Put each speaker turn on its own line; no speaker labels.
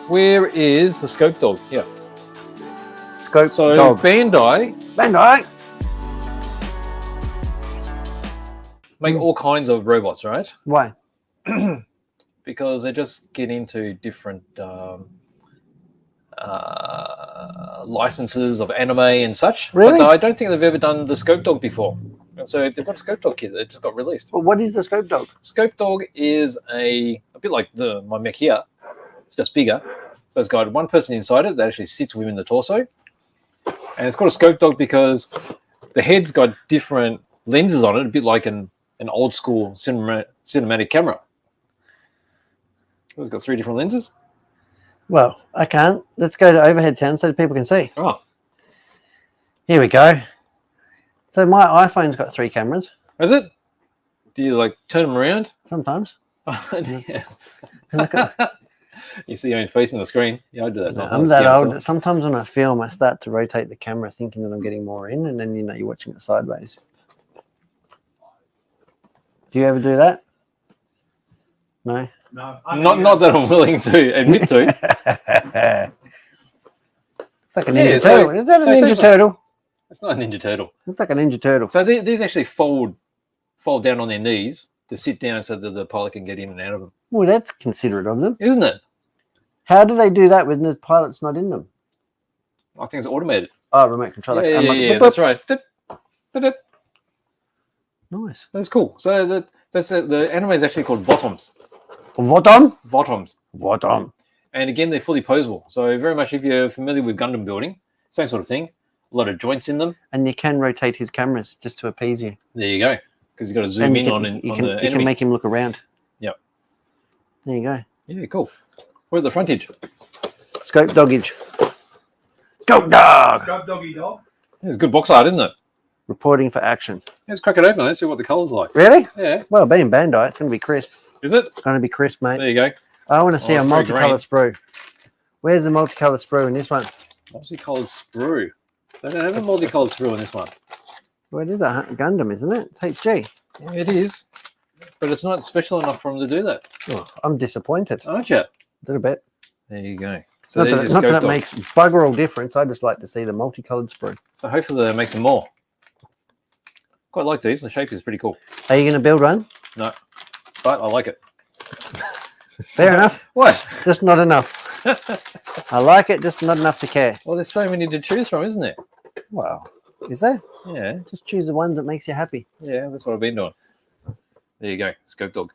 Where is the Scopedog? Yeah.
Scopedog.
So Bandai make all kinds of robots, right?
Why?
Because they just get into different licenses of anime and such.
Really?
But I don't think they've ever done the Scopedog before. And so they've got a Scopedog kit that just got released.
Well, what is the Scopedog?
Scopedog is a bit like my mech here. It's just bigger. So it's got one person inside it that actually sits within the torso. And it's called a Scopedog because the head's got different lenses on it, a bit like an old school cinematic camera. It's got 3 different lenses.
Well, I can't. Let's go to overhead town so that people can see.
Oh,
Here we go. So my iPhone's got 3 cameras.
is it? Do you like turn them around?
Sometimes.
Yeah.
Look at,
You see your own face in the screen. Yeah, I do that sometimes.
I'm that old. That sometimes when I film, I start to rotate the camera thinking that I'm getting more in, and then you're watching it sideways. Do you ever do that? No?
No.
Not that I'm willing to admit to.
It's like a Ninja Turtle. Is that a Ninja Turtle?
It's not a Ninja Turtle.
It's like a Ninja Turtle.
So these actually fold down on their knees to sit down so that the pilot can get in and out of them.
Well, that's considerate of them.
Isn't it?
How do they do that when the pilot's not in them?
I think it's automated.
Oh, remote control.
Yeah, that's right.
Nice.
That's cool. So the anime is actually called Votoms.
Votom?
Votoms.
Votom.
And again, they're fully posable. So very much if you're familiar with Gundam building, same sort of thing. A lot of joints in them.
And you can rotate his cameras just to appease you.
There you go. Because you've got to zoom in on the
You
enemy.
can make him look around.
Yep.
There you go.
Yeah, cool. Where's the frontage?
Scope doggage. Scope dog.
Scope doggy dog.
It's good box art, isn't it?
Reporting for action.
Let's crack it open. Let's see what the colour's like.
Really?
Yeah.
Well, being Bandai, it's going to be crisp.
Is it?
It's going to be crisp, mate.
There you go.
I want to see a
it's very
multicolored sprue. Where's the multicolored sprue in this one?
Multicolored sprue. They don't have a multicolored sprue in this one.
Well, it is a Gundam, isn't it? It's HG.
Yeah, it is. But it's not special enough for them to do that.
Oh, I'm disappointed.
Aren't you?
A little bit.
There you go. So
Not
there's
that
your
it
Scopedog.
makes bugger all difference. I just like to see the multicolored sprue.
So hopefully they make some more. Quite like these. The shape is pretty cool.
Are you going to build one?
No, but I like it.
Fair enough.
What?
Just not enough. I like it, just not enough to care.
Well, there's so many to choose from, isn't there?
Wow. Is there?
Yeah.
Just choose the one that makes you happy.
Yeah, that's what I've been doing. There you go. Scopedog.